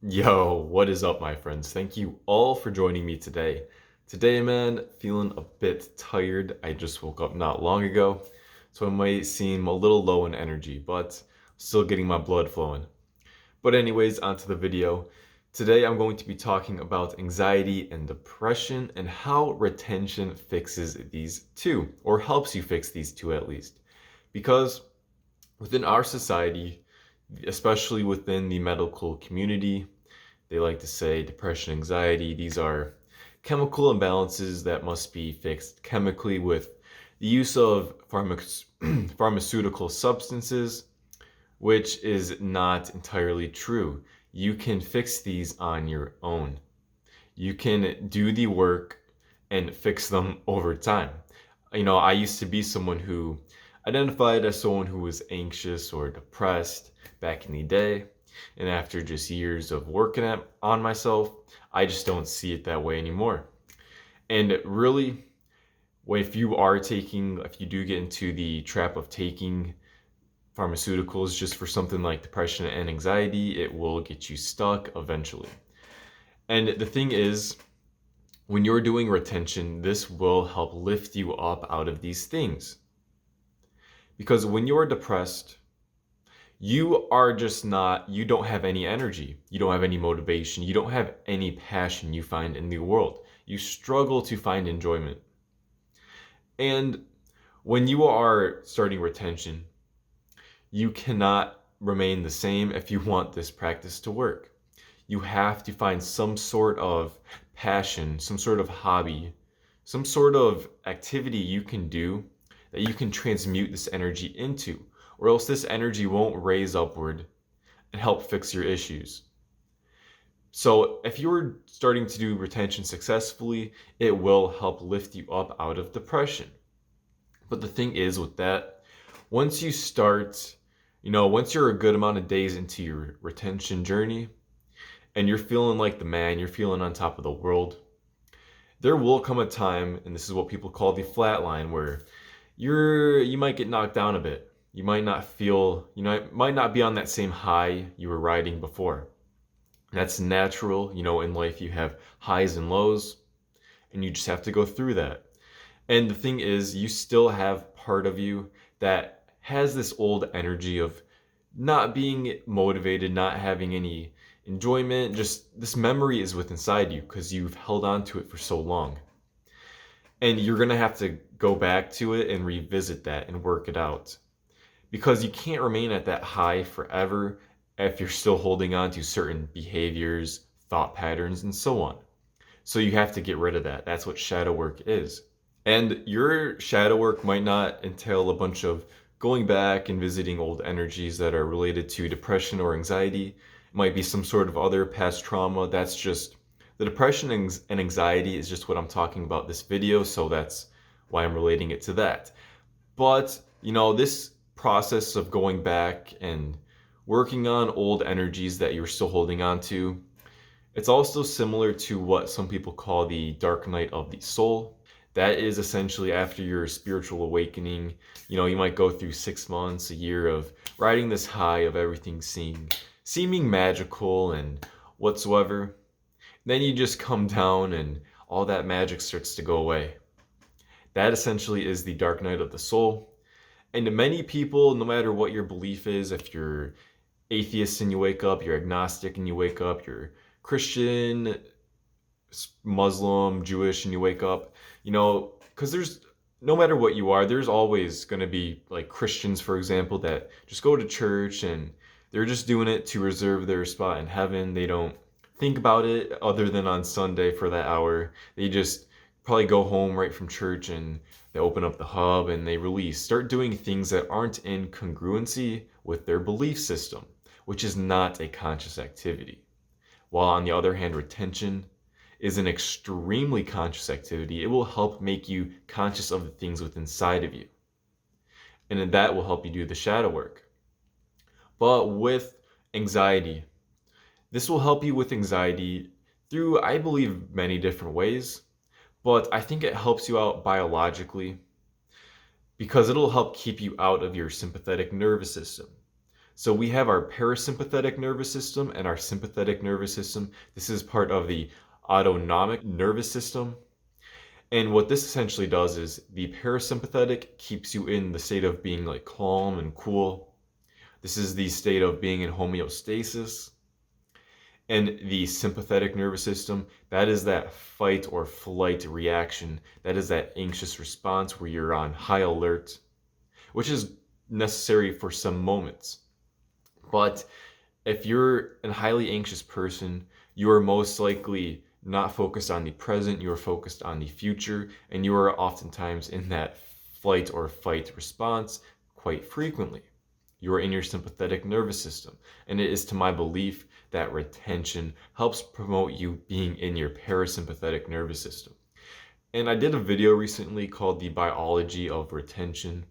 Yo, what is up, my friends? Thank you all for joining me today. Today, man, feeling a bit tired. I just woke up not long ago, so I might seem a little low in energy, but still getting my blood flowing. But anyways, onto the video. Today, I'm going to be talking about anxiety and depression and how retention fixes these two, or helps you fix these two at least. Because within our society, especially within the medical community, they like to say depression, anxiety, these are chemical imbalances that must be fixed chemically with the use of pharmaceutical substances, which is not entirely true. You can fix these on your own. You can do the work and fix them over time. I used to be someone who identified as someone who was anxious or depressed back in the day. And after just years of working on myself, I just don't see it that way anymore. And really, if you do get into the trap of taking pharmaceuticals just for something like depression and anxiety, it will get you stuck eventually. And the thing is, when you're doing retention, this will help lift you up out of these things. Because when you're depressed, you don't have any energy. You don't have any motivation. You don't have any passion you find in the world. You struggle to find enjoyment. And when you are starting retention, you cannot remain the same if you want this practice to work. You have to find some sort of passion, some sort of hobby, some sort of activity you can do that you can transmute this energy into, or else this energy won't raise upward and help fix your issues. So if you're starting to do retention successfully, it will help lift you up out of depression. But the thing is with that, once you start, once you're a good amount of days into your retention journey and you're feeling like the man, you're feeling on top of the world, there will come a time, and this is what people call the flat line, where you might get knocked down a bit. You might not be on that same high you were riding before. That's natural. In life you have highs and lows, and you just have to go through that. And the thing is, you still have part of you that has this old energy of not being motivated, not having any enjoyment. Just this memory is within inside you because you've held on to it for so long. And you're going to have to go back to it and revisit that and work it out. Because you can't remain at that high forever if you're still holding on to certain behaviors, thought patterns, and so on. So you have to get rid of that. That's what shadow work is. And your shadow work might not entail a bunch of going back and visiting old energies that are related to depression or anxiety. It might be some sort of other past trauma. That's just the depression and anxiety is just what I'm talking about this video, so that's why I'm relating it to that. But, this process of going back and working on old energies that you're still holding on to, it's also similar to what some people call the dark night of the soul. That is essentially after your spiritual awakening. You might go through 6 months, a year of riding this high of everything seeming magical and whatsoever. Then you just come down and all that magic starts to go away. That essentially is the dark night of the soul. And to many people, no matter what your belief is, if you're atheist and you wake up, you're agnostic and you wake up, you're Christian, Muslim, Jewish and you wake up, because no matter what you are, there's always going to be like Christians, for example, that just go to church and they're just doing it to reserve their spot in heaven. They don't think about it other than on Sunday for that hour. They just probably go home right from church and they open up the hub and they start doing things that aren't in congruency with their belief system, which is not a conscious activity. While on the other hand, retention is an extremely conscious activity. It will help make you conscious of the things within inside of you. And then that will help you do the shadow work. But with anxiety, this will help you with anxiety through, I believe, many different ways. But I think it helps you out biologically because it'll help keep you out of your sympathetic nervous system. So we have our parasympathetic nervous system and our sympathetic nervous system. This is part of the autonomic nervous system. And what this essentially does is the parasympathetic keeps you in the state of being like calm and cool. This is the state of being in homeostasis. And the sympathetic nervous system, that is that fight or flight reaction. That is that anxious response where you're on high alert, which is necessary for some moments. But if you're a highly anxious person, you are most likely not focused on the present, you are focused on the future, and you are oftentimes in that flight or fight response quite frequently. You are in your sympathetic nervous system, and it is to my belief that retention helps promote you being in your parasympathetic nervous system. And I did a video recently called The Biology of Retention,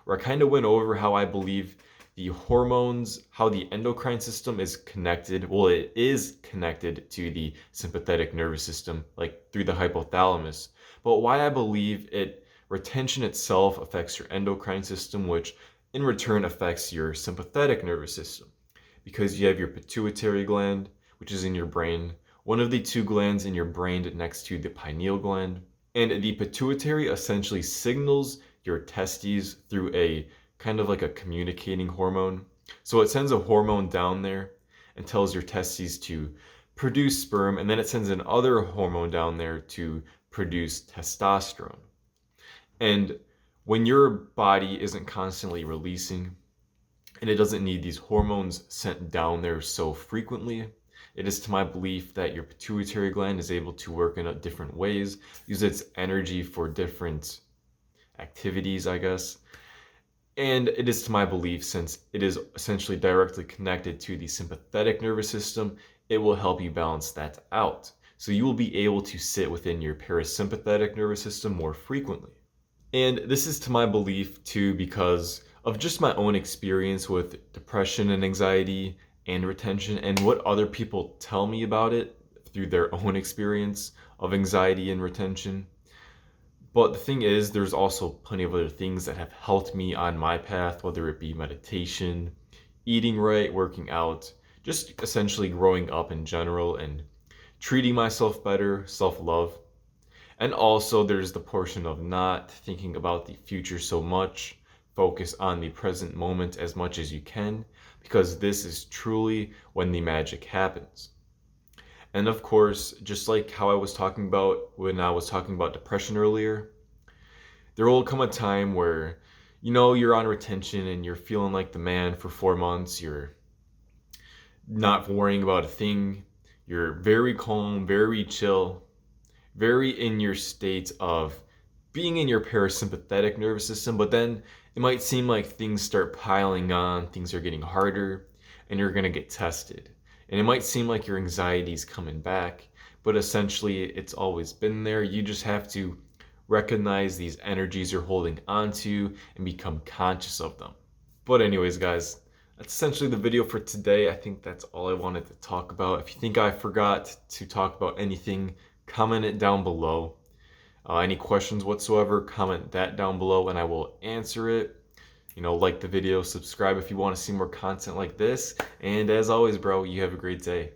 where I kind of went over how I believe the hormones, how the endocrine system is connected. Well, it is connected to the sympathetic nervous system, like through the hypothalamus. But why I believe retention itself affects your endocrine system, which in return affects your sympathetic nervous system. Because you have your pituitary gland, which is in your brain, one of the two glands in your brain next to the pineal gland. And the pituitary essentially signals your testes through a kind of like a communicating hormone. So it sends a hormone down there and tells your testes to produce sperm, and then it sends another hormone down there to produce testosterone. And when your body isn't constantly releasing, and it doesn't need these hormones sent down there so frequently, it is to my belief that your pituitary gland is able to work in different ways, use its energy for different activities, I guess. And it is to my belief, since it is essentially directly connected to the sympathetic nervous system, it will help you balance that out. So you will be able to sit within your parasympathetic nervous system more frequently. And this is to my belief too, because of just my own experience with depression and anxiety and retention, and what other people tell me about it through their own experience of anxiety and retention. But the thing is, there's also plenty of other things that have helped me on my path, whether it be meditation, eating right, working out, just essentially growing up in general and treating myself better, self-love. And also there's the portion of not thinking about the future so much, focus on the present moment as much as you can, because this is truly when the magic happens. And of course, just like how I was talking about when I was talking about depression earlier, there will come a time where, you're on retention and you're feeling like the man for 4 months. You're not worrying about a thing. You're very calm, very chill, very in your state of being in your parasympathetic nervous system. But then it might seem like things start piling on, things are getting harder, and you're going to get tested. And it might seem like your anxiety is coming back, but essentially it's always been there. You just have to recognize these energies you're holding onto and become conscious of them. But anyways, guys, that's essentially the video for today. I think that's all I wanted to talk about. If you think I forgot to talk about anything, comment it down below. Any questions whatsoever, comment that down below and I will answer it. Like the video, subscribe if you want to see more content like this. And as always, bro, you have a great day.